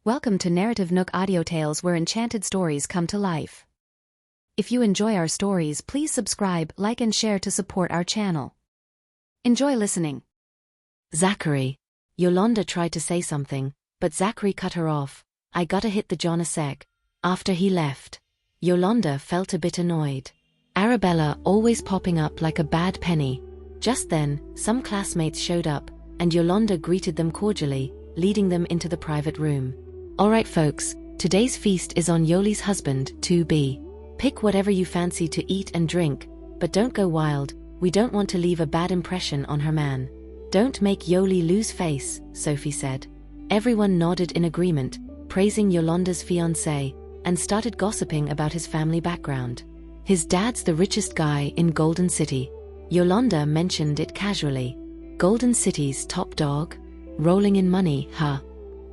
Welcome to NarrativeNook Audiotales, where enchanted stories come to life. If you enjoy our stories, please subscribe, like and share to support our channel. Enjoy listening. Zachary. Yolanda tried to say something, but Zachary cut her off. I gotta hit the John a sec. After he left. Yolanda felt a bit annoyed. Arabella always popping up like a bad penny. Just then, some classmates showed up, and Yolanda greeted them cordially, leading them into the private room. Alright folks, today's feast is on Yoli's husband, 2B. Pick whatever you fancy to eat and drink, but don't go wild, we don't want to leave a bad impression on her man. Don't make Yoli lose face, Sophie said. Everyone nodded in agreement, praising Yolanda's fiancé, and started gossiping about his family background. His dad's the richest guy in Golden City. Yolanda mentioned it casually. Golden City's top dog? Rolling in money, huh?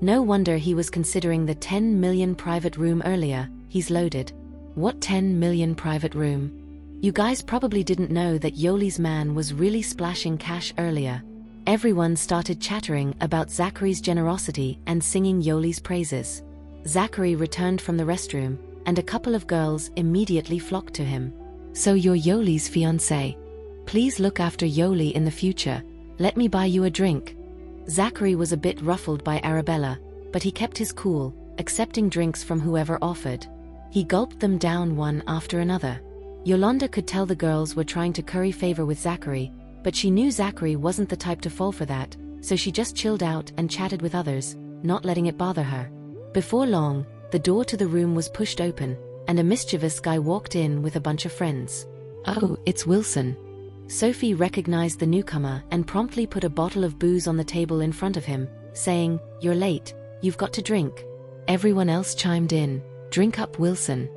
No wonder he was considering the 10 million private room earlier. He's loaded. What 10 million private room? You guys probably didn't know that Yoli's man was really splashing cash earlier. Everyone started chattering about Zachary's generosity and singing Yoli's praises. Zachary returned from the restroom, and a couple of girls immediately flocked to him. So you're Yoli's fiancé. Please look after Yoli in the future. Let me buy you a drink. Zachary was a bit ruffled by Arabella, but he kept his cool, accepting drinks from whoever offered. He gulped them down one after another. Yolanda could tell the girls were trying to curry favor with Zachary, but she knew Zachary wasn't the type to fall for that, so she just chilled out and chatted with others, not letting it bother her. Before long, the door to the room was pushed open, and a mischievous guy walked in with a bunch of friends. Oh, it's Wilson. Sophie recognized the newcomer and promptly put a bottle of booze on the table in front of him, saying, "You're late, you've got to drink." Everyone else chimed in, "Drink up, Wilson."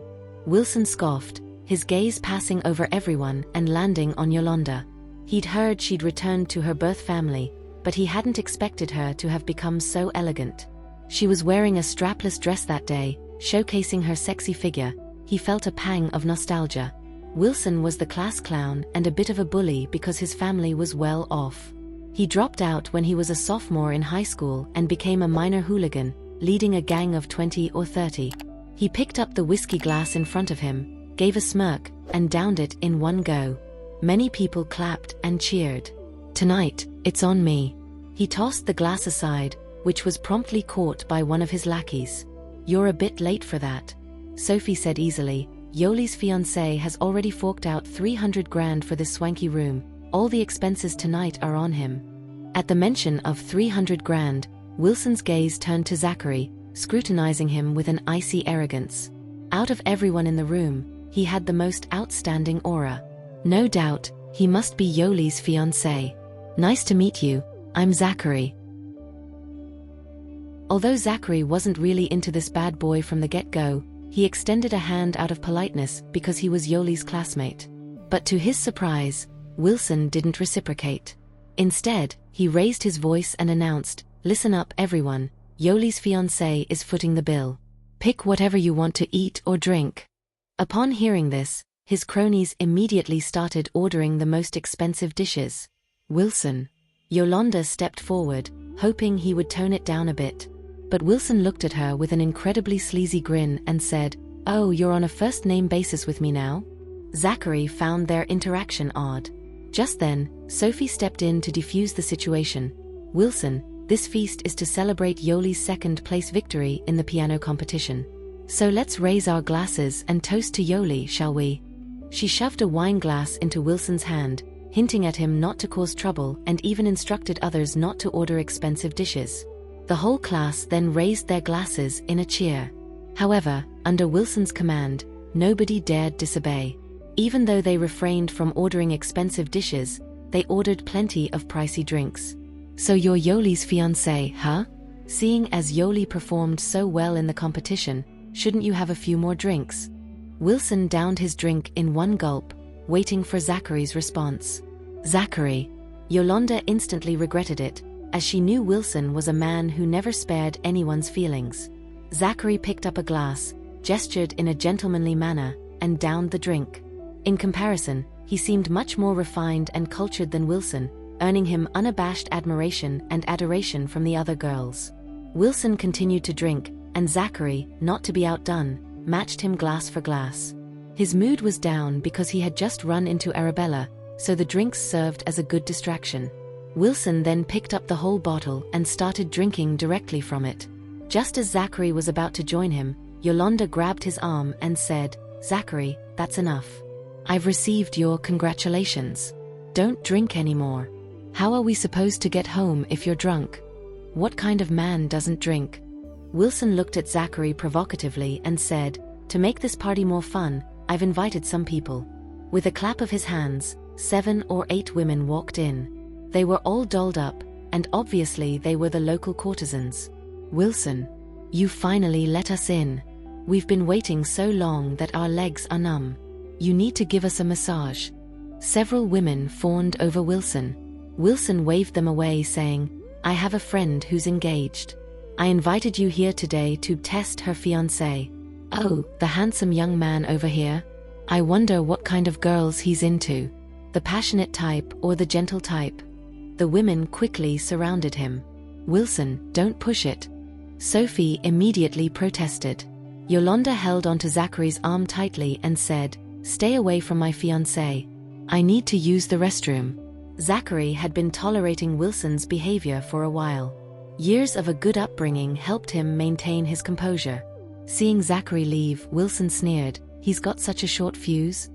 Wilson scoffed, his gaze passing over everyone and landing on Yolanda. He'd heard she'd returned to her birth family, but he hadn't expected her to have become so elegant. She was wearing a strapless dress that day, showcasing her sexy figure. He felt a pang of nostalgia. Wilson was the class clown and a bit of a bully because his family was well off. He dropped out when he was a sophomore in high school and became a minor hooligan, leading a gang of 20 or 30. He picked up the whiskey glass in front of him, gave a smirk, and downed it in one go. Many people clapped and cheered. "Tonight, it's on me." He tossed the glass aside, which was promptly caught by one of his lackeys. "You're a bit late for that," Sophie said easily. Yoli's fiancé has already forked out 300 grand for this swanky room. All the expenses tonight are on him. At the mention of 300 grand, Wilson's gaze turned to Zachary, scrutinizing him with an icy arrogance. Out of everyone in the room, he had the most outstanding aura. No doubt, he must be Yoli's fiancé. "Nice to meet you, I'm Zachary." Although Zachary wasn't really into this bad boy from the get-go, he extended a hand out of politeness because he was Yoli's classmate. But to his surprise, Wilson didn't reciprocate. Instead, he raised his voice and announced, "Listen up everyone, Yoli's fiancé is footing the bill. Pick whatever you want to eat or drink." Upon hearing this, his cronies immediately started ordering the most expensive dishes. "Wilson." Yolanda stepped forward, hoping he would tone it down a bit. But Wilson looked at her with an incredibly sleazy grin and said, "Oh, you're on a first-name basis with me now?" Zachary found their interaction odd. Just then, Sophie stepped in to defuse the situation. "Wilson, this feast is to celebrate Yoli's second-place victory in the piano competition. So let's raise our glasses and toast to Yoli, shall we?" She shoved a wine glass into Wilson's hand, hinting at him not to cause trouble, and even instructed others not to order expensive dishes. The whole class then raised their glasses in a cheer. However, under Wilson's command, nobody dared disobey. Even though they refrained from ordering expensive dishes, they ordered plenty of pricey drinks. "So you're Yoli's fiancé, huh? Seeing as Yoli performed so well in the competition, shouldn't you have a few more drinks?" Wilson downed his drink in one gulp, waiting for Zachary's response. "Zachary." Yolanda instantly regretted it, as she knew Wilson was a man who never spared anyone's feelings. Zachary picked up a glass, gestured in a gentlemanly manner, and downed the drink. In comparison, he seemed much more refined and cultured than Wilson, earning him unabashed admiration and adoration from the other girls. Wilson continued to drink, and Zachary, not to be outdone, matched him glass for glass. His mood was down because he had just run into Arabella, so the drinks served as a good distraction. Wilson then picked up the whole bottle and started drinking directly from it. Just as Zachary was about to join him, Yolanda grabbed his arm and said, "Zachary, that's enough. I've received your congratulations. Don't drink anymore. How are we supposed to get home if you're drunk? What kind of man doesn't drink?" Wilson looked at Zachary provocatively and said, "To make this party more fun, I've invited some people." With a clap of his hands, 7 or 8 women walked in. They were all dolled up, and obviously they were the local courtesans. "Wilson, you finally let us in. We've been waiting so long that our legs are numb. You need to give us a massage." Several women fawned over Wilson. Wilson waved them away, saying, "I have a friend who's engaged. I invited you here today to test her fiancé. Oh, the handsome young man over here. I wonder what kind of girls he's into. The passionate type or the gentle type?" The women quickly surrounded him. "Wilson, don't push it." Sophie immediately protested. Yolanda held onto Zachary's arm tightly and said, "Stay away from my fiancé. I need to use the restroom." Zachary had been tolerating Wilson's behavior for a while. Years of a good upbringing helped him maintain his composure. Seeing Zachary leave, Wilson sneered, "He's got such a short fuse."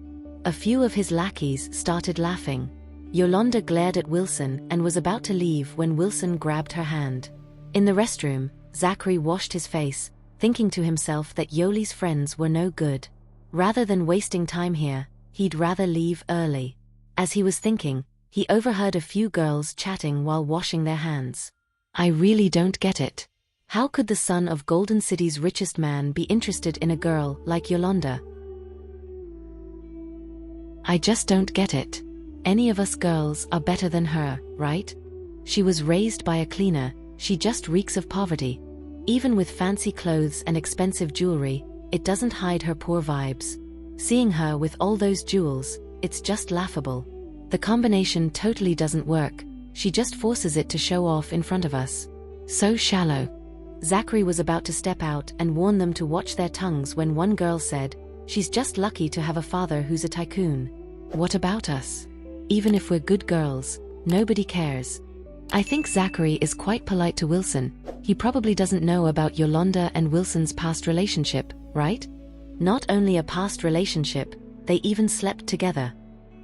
A few of his lackeys started laughing. Yolanda glared at Wilson and was about to leave when Wilson grabbed her hand. In the restroom, Zachary washed his face, thinking to himself that Yoli's friends were no good. Rather than wasting time here, he'd rather leave early. As he was thinking, he overheard a few girls chatting while washing their hands. "I really don't get it. How could the son of Golden City's richest man be interested in a girl like Yolanda? I just don't get it. Any of us girls are better than her, right? She was raised by a cleaner, she just reeks of poverty. Even with fancy clothes and expensive jewelry, it doesn't hide her poor vibes. Seeing her with all those jewels, it's just laughable. The combination totally doesn't work, she just forces it to show off in front of us. So shallow." Zachary was about to step out and warn them to watch their tongues when one girl said, "She's just lucky to have a father who's a tycoon. What about us? Even if we're good girls, nobody cares." I think Zachary is quite polite to Wilson. He probably doesn't know about Yolanda and Wilson's past relationship, right? Not only a past relationship, they even slept together.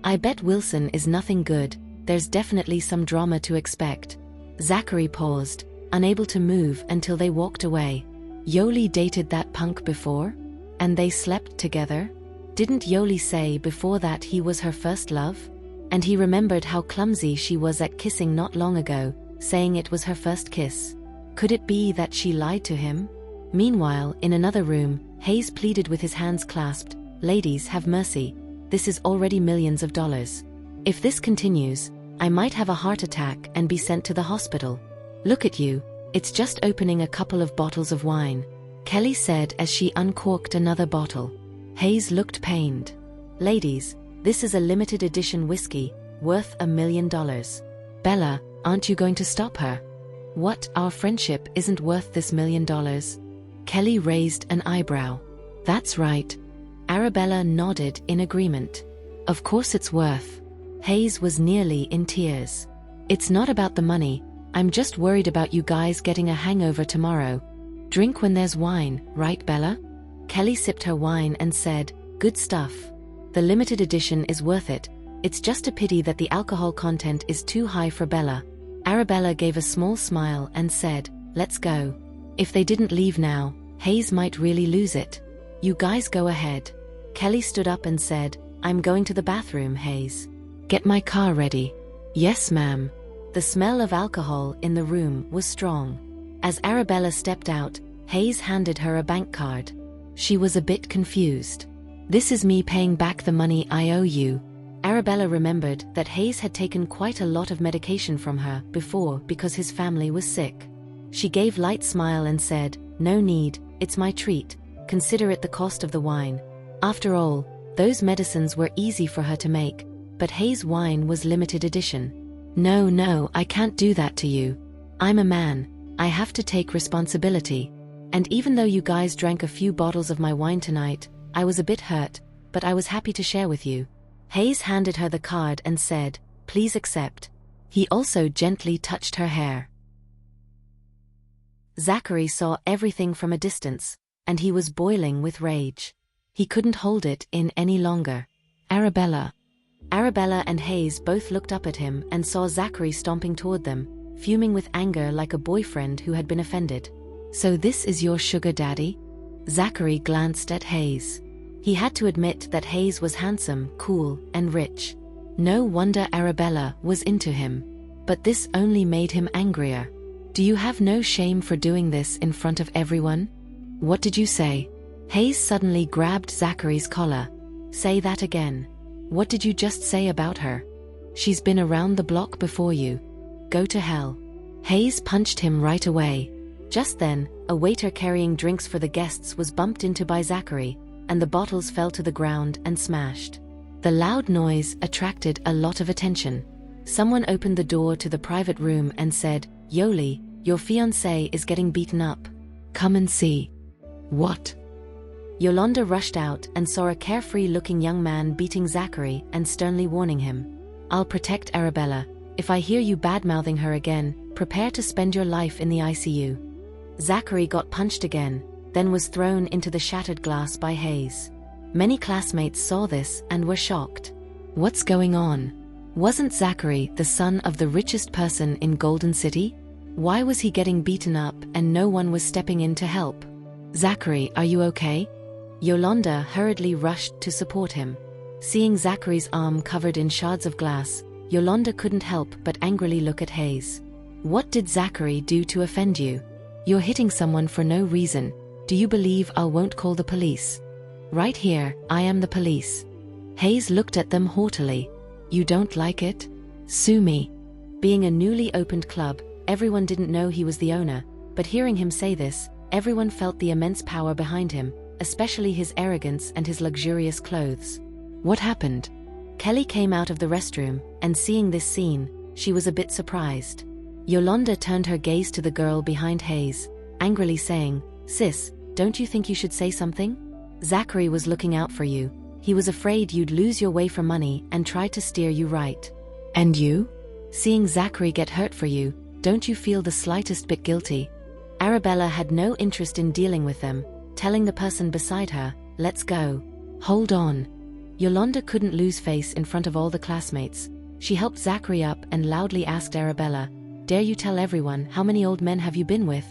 I bet Wilson is nothing good, there's definitely some drama to expect. Zachary paused, unable to move until they walked away. Yoli dated that punk before? And they slept together? Didn't Yoli say before that he was her first love? And he remembered how clumsy she was at kissing not long ago, saying it was her first kiss. Could it be that she lied to him? Meanwhile, in another room, Hayes pleaded with his hands clasped, "Ladies, have mercy. This is already millions of dollars. If this continues, I might have a heart attack and be sent to the hospital. Look at you, it's just opening a couple of bottles of wine," Kelly said as she uncorked another bottle. Hayes looked pained. "Ladies, this is a limited edition whiskey, worth $1 million. Bella, aren't you going to stop her? What, our friendship isn't worth this $1 million? Kelly raised an eyebrow. "That's right." Arabella nodded in agreement. "Of course it's worth." Hayes was nearly in tears. "It's not about the money, I'm just worried about you guys getting a hangover tomorrow. Drink when there's wine, right Bella?" Kelly sipped her wine and said, "Good stuff. The limited edition is worth it, it's just a pity that the alcohol content is too high for Bella." Arabella gave a small smile and said, "Let's go." If they didn't leave now, Hayes might really lose it. "You guys go ahead." Kelly stood up and said, "I'm going to the bathroom, Hayes. Get my car ready." "Yes, ma'am." The smell of alcohol in the room was strong. As Arabella stepped out, Hayes handed her a bank card. She was a bit confused. "This is me paying back the money I owe you." Arabella remembered that Hayes had taken quite a lot of medication from her before because his family was sick. She gave a light smile and said, "No need, it's my treat. Consider it the cost of the wine." After all, those medicines were easy for her to make, but Hayes' wine was limited edition. "No, I can't do that to you. I'm a man, I have to take responsibility." And even though you guys drank a few bottles of my wine tonight, I was a bit hurt, but I was happy to share with you. Hayes handed her the card and said, "Please accept." He also gently touched her hair. Zachary saw everything from a distance, and he was boiling with rage. He couldn't hold it in any longer. Arabella. Arabella and Hayes both looked up at him and saw Zachary stomping toward them, fuming with anger like a boyfriend who had been offended. "So this is your sugar daddy?" Zachary glanced at Hayes. He had to admit that Hayes was handsome, cool, and rich. No wonder Arabella was into him. But this only made him angrier. "Do you have no shame for doing this in front of everyone?" "What did you say?" Hayes suddenly grabbed Zachary's collar. "Say that again. What did you just say about her? She's been around the block before you. Go to hell." Hayes punched him right away. Just then, a waiter carrying drinks for the guests was bumped into by Zachary, and the bottles fell to the ground and smashed. The loud noise attracted a lot of attention. Someone opened the door to the private room and said, "Yoli, your fiancé is getting beaten up. Come and see." "What?" Yolanda rushed out and saw a carefree-looking young man beating Zachary and sternly warning him, "I'll protect Arabella. If I hear you bad-mouthing her again, prepare to spend your life in the ICU." Zachary got punched again, then was thrown into the shattered glass by Hayes. Many classmates saw this and were shocked. What's going on? Wasn't Zachary the son of the richest person in Golden City? Why was he getting beaten up and no one was stepping in to help? "Zachary, are you okay?" Yolanda hurriedly rushed to support him. Seeing Zachary's arm covered in shards of glass, Yolanda couldn't help but angrily look at Hayes. "What did Zachary do to offend you? You're hitting someone for no reason. Do you believe I won't call the police?" "Right here, I am the police." Hayes looked at them haughtily. "You don't like it? Sue me." Being a newly opened club, everyone didn't know he was the owner, but hearing him say this, everyone felt the immense power behind him, especially his arrogance and his luxurious clothes. "What happened?" Kelly came out of the restroom, and seeing this scene, she was a bit surprised. Yolanda turned her gaze to the girl behind Hayes, angrily saying, "Sis, don't you think you should say something? Zachary was looking out for you. He was afraid you'd lose your way for money and tried to steer you right. And you? Seeing Zachary get hurt for you, don't you feel the slightest bit guilty?" Arabella had no interest in dealing with them, telling the person beside her, "Let's go." "Hold on." Yolanda couldn't lose face in front of all the classmates. She helped Zachary up and loudly asked Arabella, "Dare you tell everyone how many old men have you been with?"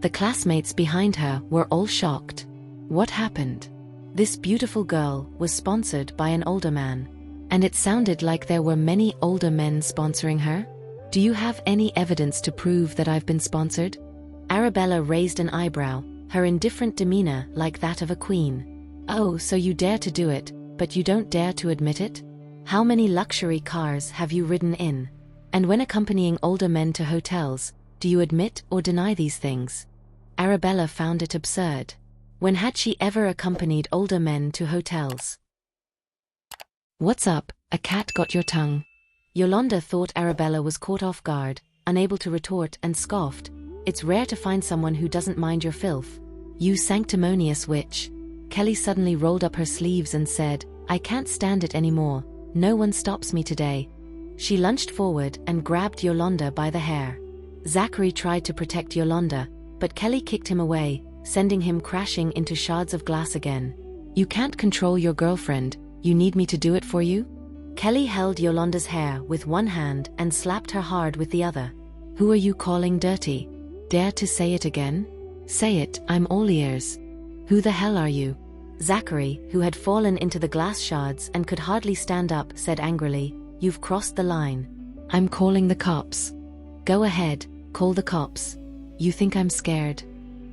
The classmates behind her were all shocked. What happened? This beautiful girl was sponsored by an older man. And it sounded like there were many older men sponsoring her? "Do you have any evidence to prove that I've been sponsored?" Arabella raised an eyebrow, her indifferent demeanor like that of a queen. "Oh, so you dare to do it, but you don't dare to admit it? How many luxury cars have you ridden in? And when accompanying older men to hotels, do you admit or deny these things?" Arabella found it absurd. When had she ever accompanied older men to hotels? "What's up, a cat got your tongue?" Yolanda thought Arabella was caught off guard, unable to retort, and scoffed, "It's rare to find someone who doesn't mind your filth. You sanctimonious witch." Kelly suddenly rolled up her sleeves and said, "I can't stand it anymore. No one stops me today." She lunged forward and grabbed Yolanda by the hair. Zachary tried to protect Yolanda, but Kelly kicked him away, sending him crashing into shards of glass again. "You can't control your girlfriend, you need me to do it for you?" Kelly held Yolanda's hair with one hand and slapped her hard with the other. "Who are you calling dirty? Dare to say it again? Say it, I'm all ears. Who the hell are you?" Zachary, who had fallen into the glass shards and could hardly stand up, said angrily, "You've crossed the line. I'm calling the cops." "Go ahead, call the cops. You think I'm scared?"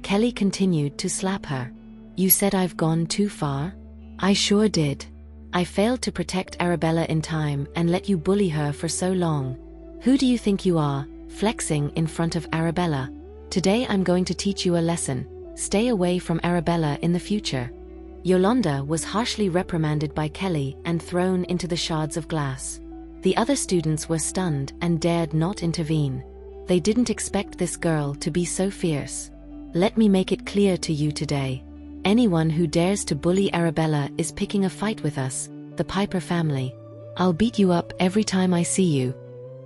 Kelly continued to slap her. "You said I've gone too far?" "I sure did. I failed to protect Arabella in time and let you bully her for so long. Who do you think you are, flexing in front of Arabella? Today I'm going to teach you a lesson. Stay away from Arabella in the future." Yolanda was harshly reprimanded by Kelly and thrown into the shards of glass. The other students were stunned and dared not intervene. They didn't expect this girl to be so fierce. Let me make it clear to you today. Anyone who dares to bully Arabella is picking a fight with us, the Piper family. I'll beat you up every time I see you.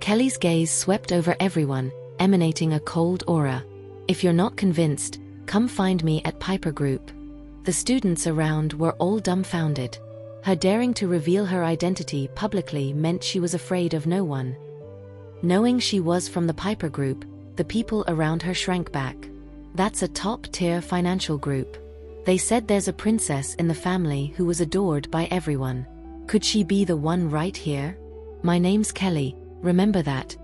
Kelly's gaze swept over everyone, emanating a cold aura. If you're not convinced, come find me at Piper Group. The students around were all dumbfounded. Her daring to reveal her identity publicly meant she was afraid of no one. Knowing she was from the Piper Group, the people around her shrank back. That's a top-tier financial group. They said there's a princess in the family who was adored by everyone. Could she be the one right here? My name's Kelly, remember that?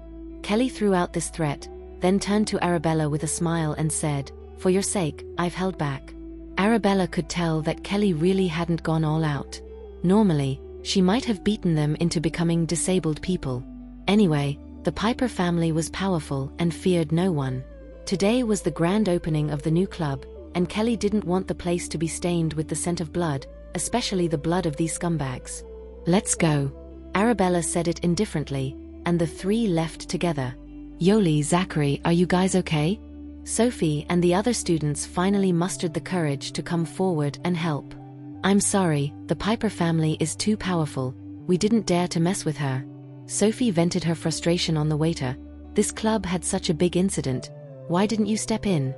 Kelly threw out this threat, then turned to Arabella with a smile and said, "For your sake, I've held back." Arabella could tell that Kelly really hadn't gone all out. Normally, she might have beaten them into becoming disabled people. Anyway, the Piper family was powerful and feared no one. Today was the grand opening of the new club, and Kelly didn't want the place to be stained with the scent of blood, especially the blood of these scumbags. "Let's go." Arabella said it indifferently, and the three left together. Yoli, Zachary, are you guys okay? Sophie and the other students finally mustered the courage to come forward and help. "I'm sorry, the Piper family is too powerful. We didn't dare to mess with her." Sophie vented her frustration on the waiter. "This club had such a big incident. Why didn't you step in?"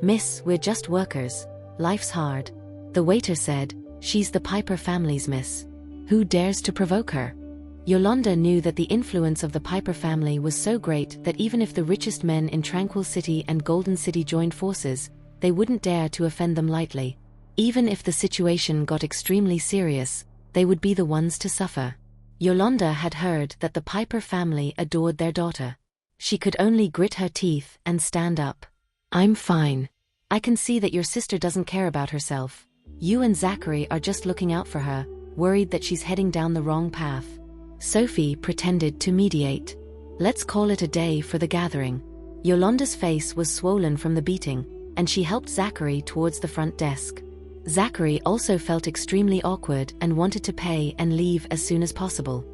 "Miss, we're just workers. Life's hard." The waiter said, "She's the Piper family's miss. Who dares to provoke her?" Yolanda knew that the influence of the Piper family was so great that even if the richest men in Tranquil City and Golden City joined forces, they wouldn't dare to offend them lightly. Even if the situation got extremely serious, they would be the ones to suffer. Yolanda had heard that the Piper family adored their daughter. She could only grit her teeth and stand up. "I'm fine. I can see that your sister doesn't care about herself. You and Zachary are just looking out for her, worried that she's heading down the wrong path." Sophie pretended to mediate. "Let's call it a day for the gathering." Yolanda's face was swollen from the beating, and she helped Zachary towards the front desk. Zachary also felt extremely awkward and wanted to pay and leave as soon as possible.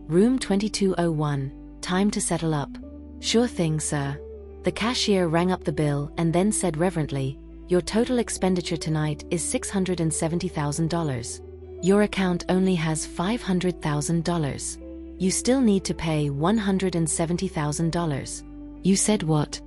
Room 2201, time to settle up. "Sure thing, sir." The cashier rang up the bill and then said reverently, "Your total expenditure tonight is $670,000. Your account only has $500,000. You still need to pay $170,000. "You said what?"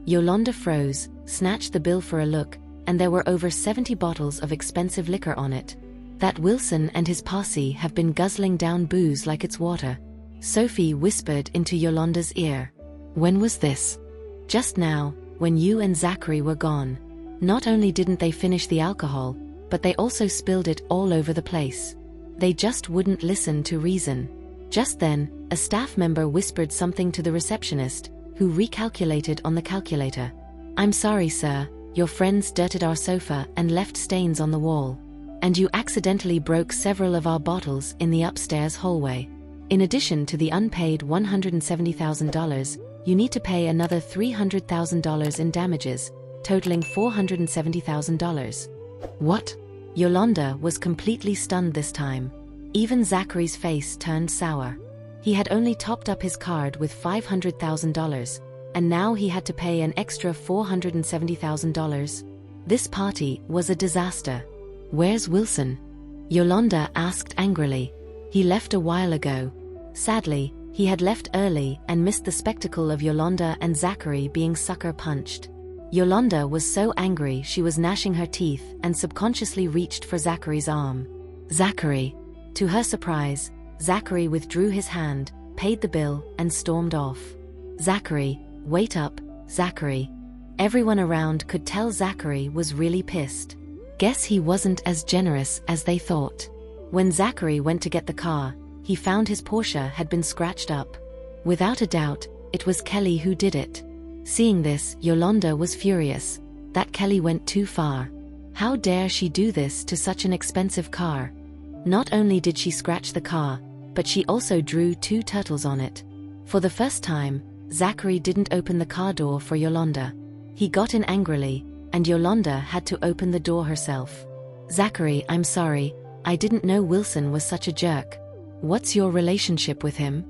Yolanda froze, snatched the bill for a look, and there were over 70 bottles of expensive liquor on it. "That Wilson and his posse have been guzzling down booze like it's water." Sophie whispered into Yolanda's ear. "When was this?" "Just now, when you and Zachary were gone. Not only didn't they finish the alcohol, but they also spilled it all over the place. They just wouldn't listen to reason." Just then, a staff member whispered something to the receptionist, who recalculated on the calculator. "I'm sorry, sir. Your friends dirted our sofa and left stains on the wall. And you accidentally broke several of our bottles in the upstairs hallway. In addition to the unpaid $170,000, you need to pay another $300,000 in damages, totaling $470,000. "What?" Yolanda was completely stunned this time. Even Zachary's face turned sour. He had only topped up his card with $500,000, and now he had to pay an extra $470,000. This party was a disaster. "Where's Wilson?" Yolanda asked angrily. "He left a while ago." Sadly, he had left early and missed the spectacle of Yolanda and Zachary being sucker punched. Yolanda was so angry she was gnashing her teeth and subconsciously reached for Zachary's arm. "Zachary." To her surprise, Zachary withdrew his hand, paid the bill, and stormed off. "Zachary, wait up, Zachary." Everyone around could tell Zachary was really pissed. Guess he wasn't as generous as they thought. When Zachary went to get the car, he found his Porsche had been scratched up. Without a doubt, it was Kelly who did it. Seeing this, Yolanda was furious. That Kelly went too far. How dare she do this to such an expensive car? Not only did she scratch the car, but she also drew 2 turtles on it. For the first time, Zachary didn't open the car door for Yolanda. He got in angrily, and Yolanda had to open the door herself. "Zachary, I'm sorry, I didn't know Wilson was such a jerk. What's your relationship with him?"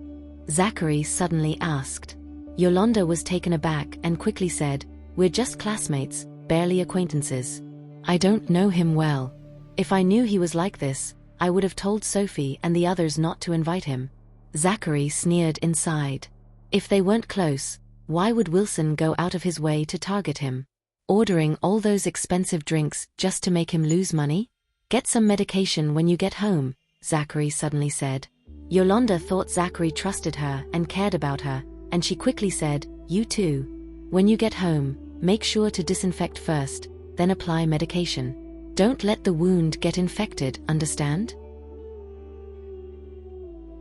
Zachary suddenly asked. Yolanda was taken aback and quickly said, We're just classmates, barely acquaintances. I don't know him well. If I knew he was like this, I would have told Sophie and the others not to invite him. Zachary sneered inside. If they weren't close, why would Wilson go out of his way to target him? Ordering all those expensive drinks just to make him lose money? Get some medication when you get home, Zachary suddenly said. Yolanda thought Zachary trusted her and cared about her, and she quickly said, "You too. When you get home, make sure to disinfect first, then apply medication. Don't let the wound get infected, understand?"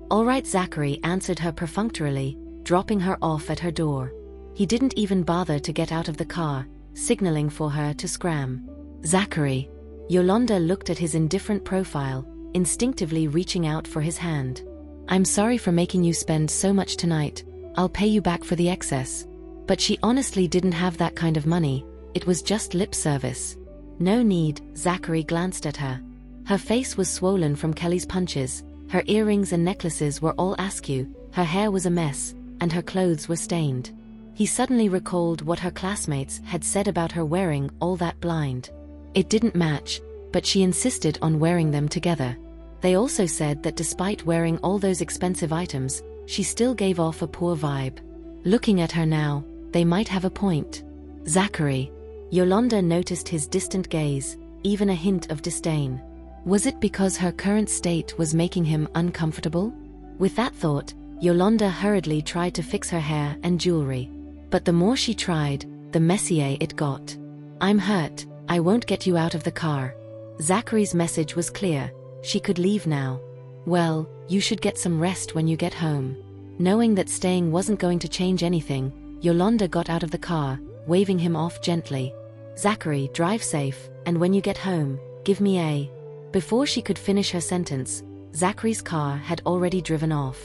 "All right," Zachary answered her perfunctorily, dropping her off at her door. He didn't even bother to get out of the car, signaling for her to scram. "Zachary." Yolanda looked at his indifferent profile, instinctively reaching out for his hand. "I'm sorry for making you spend so much tonight. I'll pay you back for the excess." But she honestly didn't have that kind of money. It was just lip service. "No need," Zachary glanced at her. Her face was swollen from Kelly's punches, her earrings and necklaces were all askew, her hair was a mess, and her clothes were stained. He suddenly recalled what her classmates had said about her wearing all that blind. It didn't match, but she insisted on wearing them together. They also said that despite wearing all those expensive items, she still gave off a poor vibe. Looking at her now, they might have a point. "Zachary." Yolanda noticed his distant gaze, even a hint of disdain. Was it because her current state was making him uncomfortable? With that thought, Yolanda hurriedly tried to fix her hair and jewelry. But the more she tried, the messier it got. "I'm hurt, I won't get you out of the car." Zachary's message was clear, she could leave now. "Well, you should get some rest when you get home." Knowing that staying wasn't going to change anything, Yolanda got out of the car, waving him off gently. "Zachary, drive safe, and when you get home, give me a..." Before she could finish her sentence, Zachary's car had already driven off.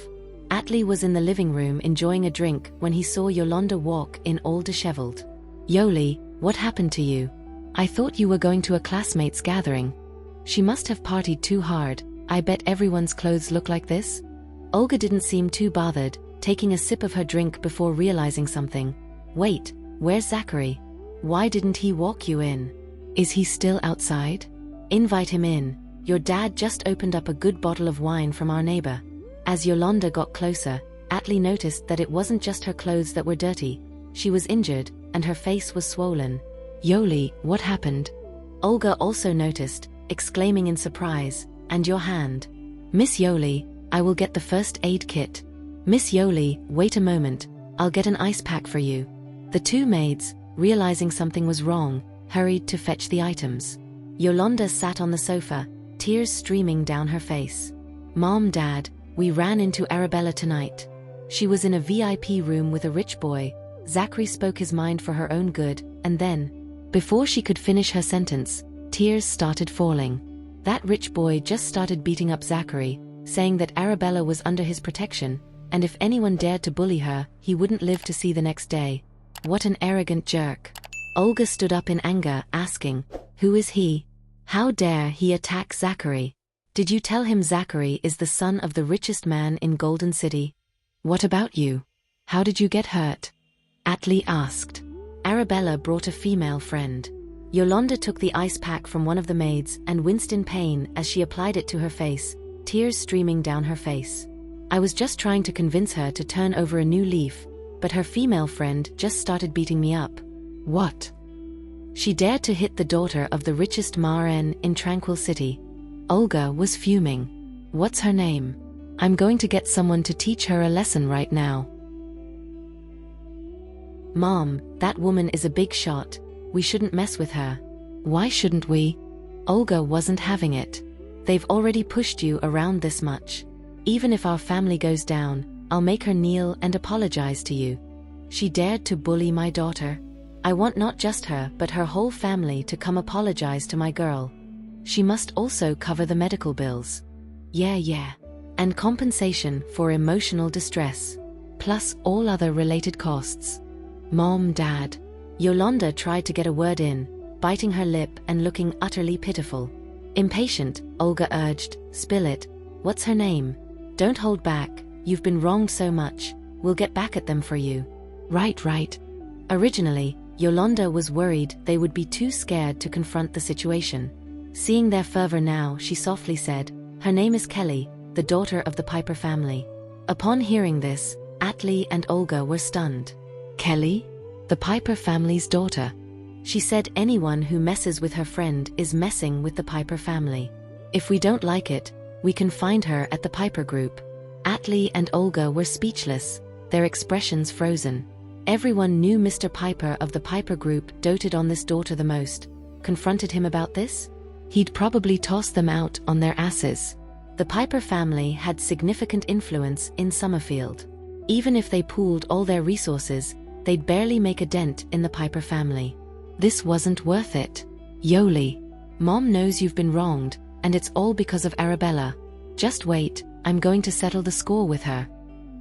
Atlee was in the living room enjoying a drink when he saw Yolanda walk in all disheveled. "Yoli, what happened to you? I thought you were going to a classmates' gathering." "She must have partied too hard, I bet everyone's clothes look like this." Olga didn't seem too bothered, taking a sip of her drink before realizing something. "Wait, where's Zachary? Why didn't he walk you in? Is he still outside? Invite him in. Your dad just opened up a good bottle of wine from our neighbor." As Yolanda got closer, Atlee noticed that it wasn't just her clothes that were dirty. She was injured, and her face was swollen. "Yoli, what happened?" Olga also noticed, exclaiming in surprise, "And your hand?" "Miss Yoli, I will get the first aid kit." "Miss Yoli, wait a moment, I'll get an ice pack for you." The two maids, realizing something was wrong, hurried to fetch the items. Yolanda sat on the sofa, tears streaming down her face. "Mom, Dad, we ran into Arabella tonight. She was in a VIP room with a rich boy." Zachary spoke his mind for her own good, and then, before she could finish her sentence, tears started falling. That rich boy just started beating up Zachary, saying that Arabella was under his protection, and if anyone dared to bully her, he wouldn't live to see the next day. What an arrogant jerk. Olga stood up in anger, asking, "Who is he? How dare he attack Zachary? Did you tell him Zachary is the son of the richest man in Golden City? What about you? How did you get hurt?" Atlee asked. Arabella brought a female friend. Yolanda took the ice pack from one of the maids and winced in pain as she applied it to her face, tears streaming down her face. "I was just trying to convince her to turn over a new leaf, but her female friend just started beating me up." "What? She dared to hit the daughter of the richest Maren in Tranquil City." Olga was fuming. "What's her name? I'm going to get someone to teach her a lesson right now." "Mom, that woman is a big shot. We shouldn't mess with her." "Why shouldn't we?" Olga wasn't having it. "They've already pushed you around this much. Even if our family goes down, I'll make her kneel and apologize to you. She dared to bully my daughter. I want not just her but her whole family to come apologize to my girl. She must also cover the medical bills." Yeah. "And compensation for emotional distress. Plus all other related costs." "Mom, Dad." Yolanda tried to get a word in, biting her lip and looking utterly pitiful. Impatient, Olga urged, "Spill it. What's her name? Don't hold back, you've been wronged so much, we'll get back at them for you." Right. Originally, Yolanda was worried they would be too scared to confront the situation. Seeing their fervor now, she softly said, "Her name is Kelly, the daughter of the Piper family." Upon hearing this, Atli and Olga were stunned. Kelly? The Piper family's daughter? She said anyone who messes with her friend is messing with the Piper family. If we don't like it, we can find her at the Piper group. Atli and Olga were speechless, their expressions frozen. Everyone knew Mr. Piper of the Piper group doted on this daughter the most. Confronted him about this? He'd probably toss them out on their asses. The Piper family had significant influence in Summerfield. Even if they pooled all their resources, they'd barely make a dent in the Piper family. This wasn't worth it. Yoli, Mom knows you've been wronged, and it's all because of Arabella. Just wait, I'm going to settle the score with her.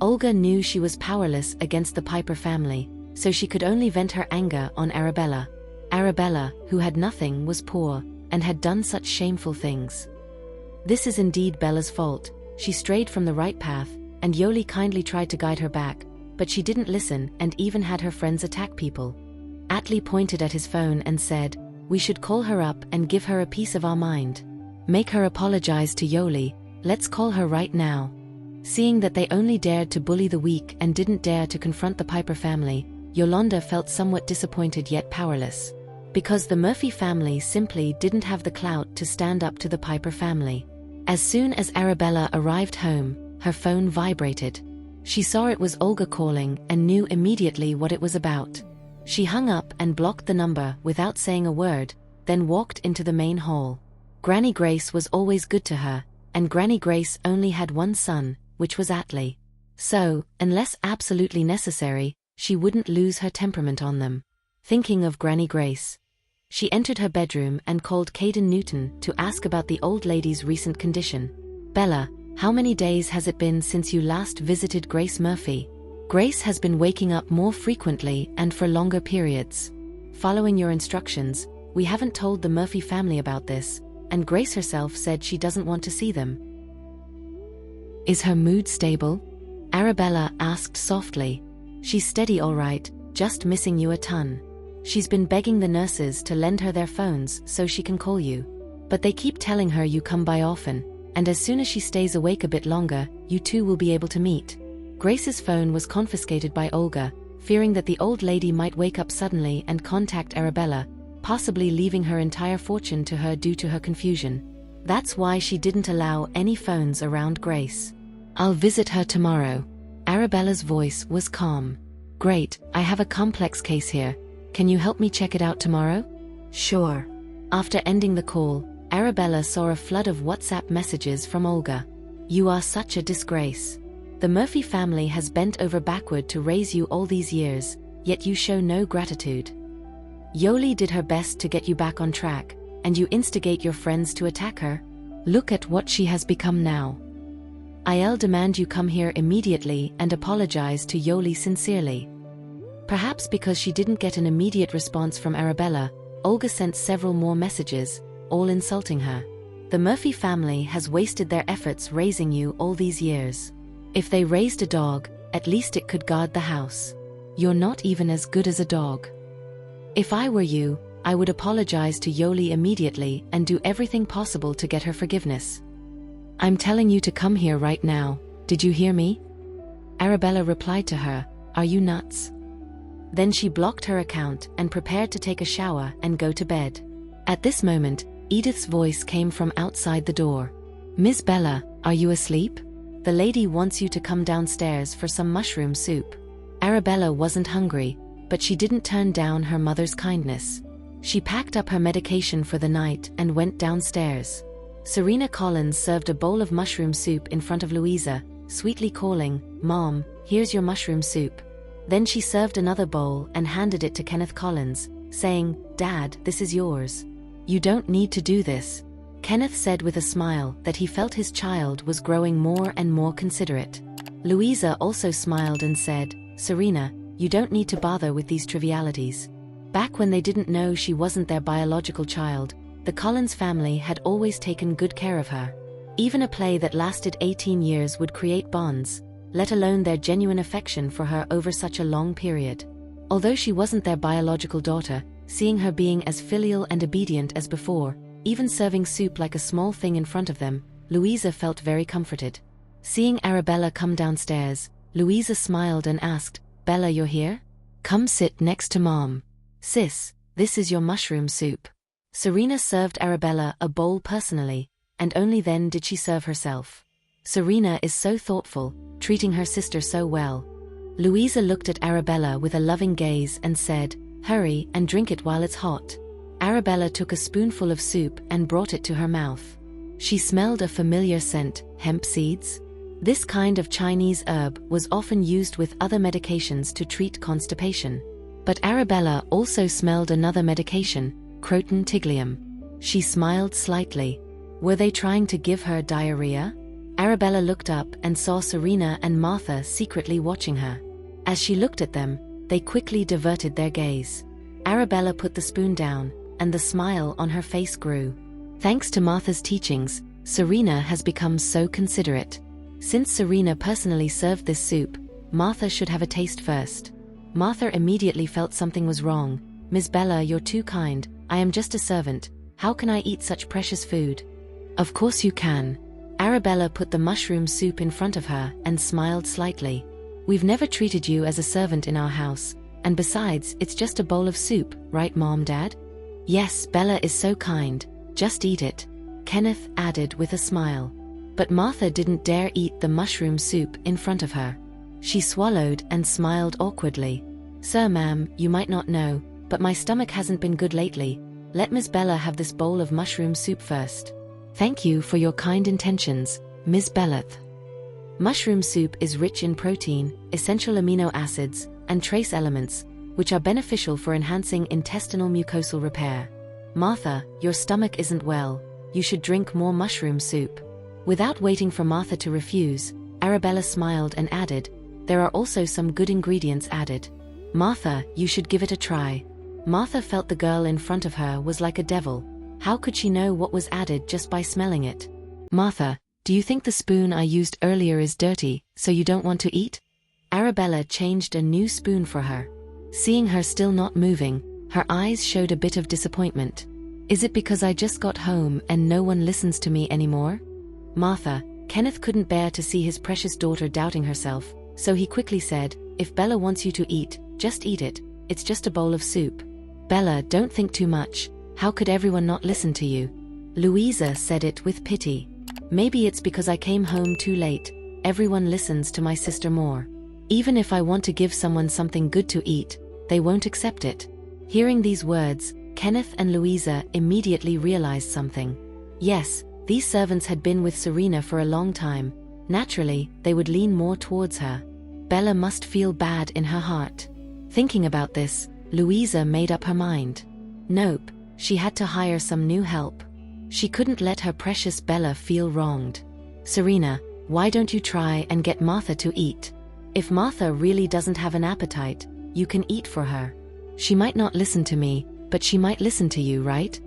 Olga knew she was powerless against the Piper family, so she could only vent her anger on Arabella. Arabella, who had nothing, was poor, and had done such shameful things. This is indeed Bella's fault. She strayed from the right path, and Yoli kindly tried to guide her back, but she didn't listen and even had her friends attack people. Atli pointed at his phone and said, "We should call her up and give her a piece of our mind. Make her apologize to Yoli. Let's call her right now." Seeing that they only dared to bully the weak and didn't dare to confront the Piper family, Yolanda felt somewhat disappointed yet powerless. Because the Murphy family simply didn't have the clout to stand up to the Piper family. As soon as Arabella arrived home, her phone vibrated. She saw it was Olga calling and knew immediately what it was about. She hung up and blocked the number without saying a word, then walked into the main hall. Granny Grace was always good to her, and Granny Grace only had one son, which was Atli. So, unless absolutely necessary, she wouldn't lose her temperament on them. Thinking of Granny Grace, she entered her bedroom and called Caden Newton to ask about the old lady's recent condition. "Bella, how many days has it been since you last visited Grace Murphy?" "Grace has been waking up more frequently and for longer periods. Following your instructions, we haven't told the Murphy family about this, and Grace herself said she doesn't want to see them." "Is her mood stable?" Arabella asked softly. "She's steady all right, just missing you a ton. She's been begging the nurses to lend her their phones so she can call you. But they keep telling her you come by often, and as soon as she stays awake a bit longer, you two will be able to meet." Grace's phone was confiscated by Olga, fearing that the old lady might wake up suddenly and contact Arabella, possibly leaving her entire fortune to her due to her confusion. That's why she didn't allow any phones around Grace. "I'll visit her tomorrow." Arabella's voice was calm. "Great, I have a complex case here. Can you help me check it out tomorrow?" "Sure." After ending the call, Arabella saw a flood of WhatsApp messages from Olga. "You are such a disgrace. The Murphy family has bent over backward to raise you all these years, yet you show no gratitude. Yoli did her best to get you back on track, and you instigate your friends to attack her? Look at what she has become now. I'll demand you come here immediately and apologize to Yoli sincerely." Perhaps because she didn't get an immediate response from Arabella, Olga sent several more messages, all insulting her. "The Murphy family has wasted their efforts raising you all these years. If they raised a dog, at least it could guard the house. You're not even as good as a dog. If I were you, I would apologize to Yoli immediately and do everything possible to get her forgiveness. I'm telling you to come here right now, did you hear me?" Arabella replied to her, "Are you nuts?" Then she blocked her account and prepared to take a shower and go to bed. At this moment, Edith's voice came from outside the door. "Miss Bella, are you asleep? The lady wants you to come downstairs for some mushroom soup." Arabella wasn't hungry, but she didn't turn down her mother's kindness. She packed up her medication for the night and went downstairs. Serena Collins served a bowl of mushroom soup in front of Louisa, sweetly calling, "Mom, here's your mushroom soup." Then she served another bowl and handed it to Kenneth Collins, saying, "Dad, this is yours. You don't need to do this." Kenneth said with a smile that he felt his child was growing more and more considerate. Louisa also smiled and said, "Serena, you don't need to bother with these trivialities." Back when they didn't know she wasn't their biological child, the Collins family had always taken good care of her. Even a play that lasted 18 years would create bonds, let alone their genuine affection for her over such a long period. Although she wasn't their biological daughter, seeing her being as filial and obedient as before, even serving soup like a small thing in front of them, Louisa felt very comforted. Seeing Arabella come downstairs, Louisa smiled and asked, "Bella, you're here? Come sit next to Mom. Sis, this is your mushroom soup." Serena served Arabella a bowl personally, and only then did she serve herself. Serena is so thoughtful, treating her sister so well. Louisa looked at Arabella with a loving gaze and said, "Hurry and drink it while it's hot." Arabella took a spoonful of soup and brought it to her mouth. She smelled a familiar scent, hemp seeds. This kind of Chinese herb was often used with other medications to treat constipation. But Arabella also smelled another medication, Croton tiglium. She smiled slightly. Were they trying to give her diarrhea? Arabella looked up and saw Serena and Martha secretly watching her. As she looked at them, they quickly diverted their gaze. Arabella put the spoon down, and the smile on her face grew. Thanks to Martha's teachings, Serena has become so considerate. Since Serena personally served this soup, Martha should have a taste first. Martha immediately felt something was wrong. "Miss Bella, you're too kind. I am just a servant. How can I eat such precious food?" "Of course you can." Arabella put the mushroom soup in front of her and smiled slightly. "We've never treated you as a servant in our house, and besides, it's just a bowl of soup, right Mom, Dad?" "Yes, Bella is so kind. Just eat it," Kenneth added with a smile. But Martha didn't dare eat the mushroom soup in front of her. She swallowed and smiled awkwardly. "Sir, ma'am, you might not know, but my stomach hasn't been good lately. Let Miss Bella have this bowl of mushroom soup first." "Thank you for your kind intentions, Miss Belleth." Mushroom soup is rich in protein, essential amino acids, and trace elements, which are beneficial for enhancing intestinal mucosal repair. "Martha, your stomach isn't well. You should drink more mushroom soup." Without waiting for Martha to refuse, Arabella smiled and added, "There are also some good ingredients added. Martha, you should give it a try." Martha felt the girl in front of her was like a devil. How could she know what was added just by smelling it? "Martha, do you think the spoon I used earlier is dirty, so you don't want to eat?" Arabella changed a new spoon for her. Seeing her still not moving, her eyes showed a bit of disappointment. "Is it because I just got home and no one listens to me anymore?" "Martha," Kenneth couldn't bear to see his precious daughter doubting herself, so he quickly said, "If Bella wants you to eat, just eat it. It's just a bowl of soup." "Bella, don't think too much. How could everyone not listen to you?" Louisa said it with pity. "Maybe it's because I came home too late. Everyone listens to my sister more. Even if I want to give someone something good to eat, they won't accept it." Hearing these words, Kenneth and Louisa immediately realized something. Yes, these servants had been with Serena for a long time. Naturally, they would lean more towards her. Bella must feel bad in her heart. Thinking about this, Louisa made up her mind. Nope, she had to hire some new help. She couldn't let her precious Bella feel wronged. "Serena, why don't you try and get Martha to eat? If Martha really doesn't have an appetite, you can eat for her. She might not listen to me, but she might listen to you, right?"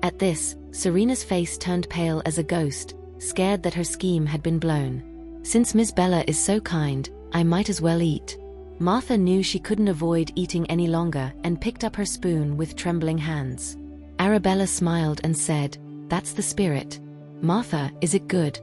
At this, Serena's face turned pale as a ghost, scared that her scheme had been blown. "Since Miss Bella is so kind, I might as well eat." Martha knew she couldn't avoid eating any longer and picked up her spoon with trembling hands. Arabella smiled and said, "That's the spirit. Martha, is it good?"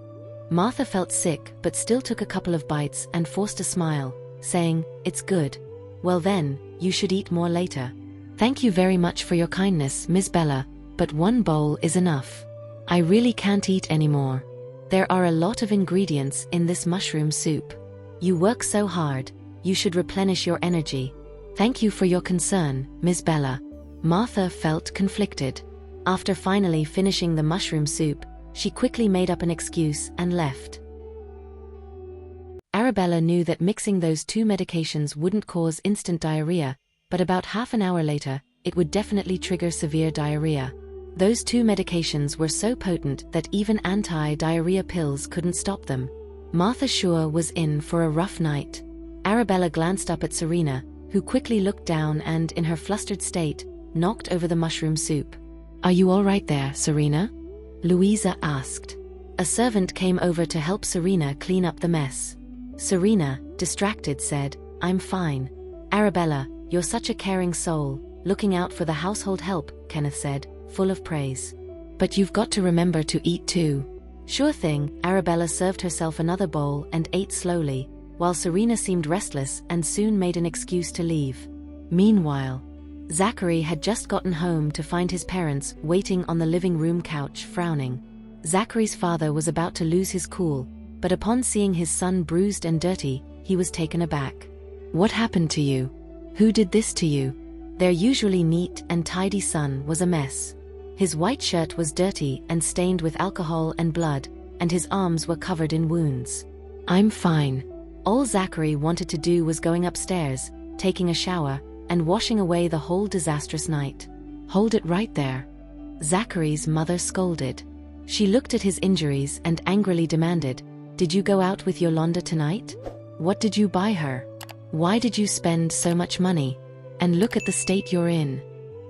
Martha felt sick but still took a couple of bites and forced a smile, saying, "It's good." "Well then, you should eat more later." "Thank you very much for your kindness, Miss Bella, but one bowl is enough. I really can't eat anymore. There are a lot of ingredients in this mushroom soup. You work so hard, you should replenish your energy. Thank you for your concern, Miss Bella." Martha felt conflicted. After finally finishing the mushroom soup, she quickly made up an excuse and left. Arabella knew that mixing those two medications wouldn't cause instant diarrhea, but about half an hour later, it would definitely trigger severe diarrhea. Those two medications were so potent that even anti-diarrhea pills couldn't stop them. Martha sure was in for a rough night. Arabella glanced up at Serena, who quickly looked down and, in her flustered state, knocked over the mushroom soup. "Are you all right there, Serena?" Louisa asked. A servant came over to help Serena clean up the mess. Serena, distracted, said, "I'm fine." "Arabella, you're such a caring soul, looking out for the household help," Kenneth said, full of praise. "But you've got to remember to eat too." "Sure thing." Arabella served herself another bowl and ate slowly, while Serena seemed restless and soon made an excuse to leave. Meanwhile, Zachary had just gotten home to find his parents waiting on the living room couch, frowning. Zachary's father was about to lose his cool, but upon seeing his son bruised and dirty, he was taken aback. "What happened to you? Who did this to you?" Their usually neat and tidy son was a mess. His white shirt was dirty and stained with alcohol and blood, and his arms were covered in wounds. "I'm fine." All Zachary wanted to do was going upstairs, taking a shower, and washing away the whole disastrous night. "Hold it right there," Zachary's mother scolded. She looked at his injuries and angrily demanded, "Did you go out with Yolanda tonight? What did you buy her? Why did you spend so much money? And look at the state you're in."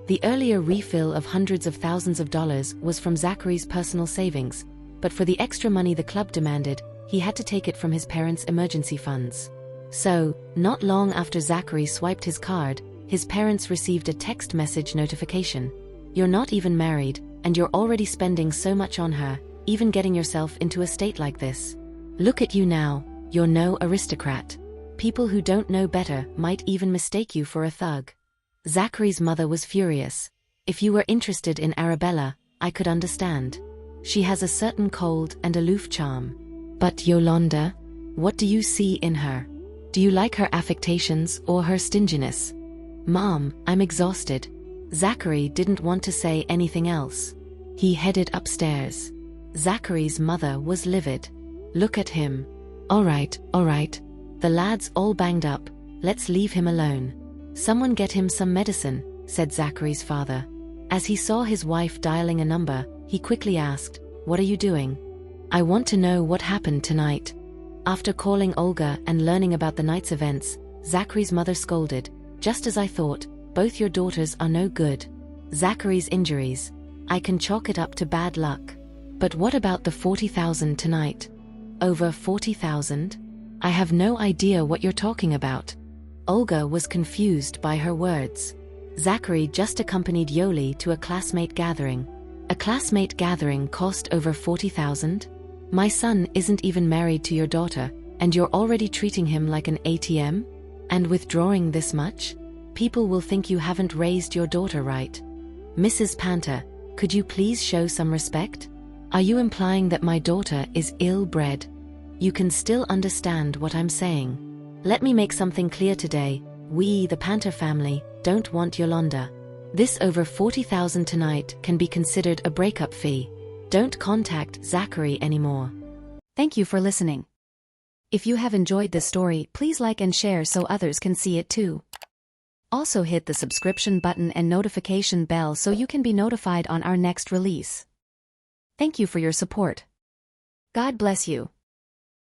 The earlier refill of hundreds of thousands of dollars was from Zachary's personal savings, but for the extra money the club demanded, he had to take it from his parents' emergency funds. So, not long after Zachary swiped his card, his parents received a text message notification. "You're not even married, and you're already spending so much on her, even getting yourself into a state like this. Look at you now, you're no aristocrat. People who don't know better might even mistake you for a thug." Zachary's mother was furious. "If you were interested in Arabella, I could understand. She has a certain cold and aloof charm. But Yolanda? What do you see in her? Do you like her affectations or her stinginess?" "Mom, I'm exhausted." Zachary didn't want to say anything else. He headed upstairs. Zachary's mother was livid. "Look at him." All right. The lad's all banged up, let's leave him alone." "Someone get him some medicine," said Zachary's father. As he saw his wife dialing a number, he quickly asked, "What are you doing?" "I want to know what happened tonight." After calling Olga and learning about the night's events, Zachary's mother scolded, "Just as I thought, both your daughters are no good. Zachary's injuries, I can chalk it up to bad luck. But what about the $40,000 tonight?" "Over $40,000? I have no idea what you're talking about." Olga was confused by her words. Zachary just accompanied Yoli to a classmate gathering. A classmate gathering cost over $40,000? My son isn't even married to your daughter, and you're already treating him like an ATM? And withdrawing this much? People will think you haven't raised your daughter right. Mrs. Panther, could you please show some respect? Are you implying that my daughter is ill-bred? You can still understand what I'm saying. Let me make something clear today. We, the Panther family, don't want Yolanda. This over $40,000 tonight can be considered a breakup fee. Don't contact Zachary anymore. Thank you for listening. If you have enjoyed this story, please like and share so others can see it too. Also hit the subscription button and notification bell so you can be notified on our next release. Thank you for your support. God bless you.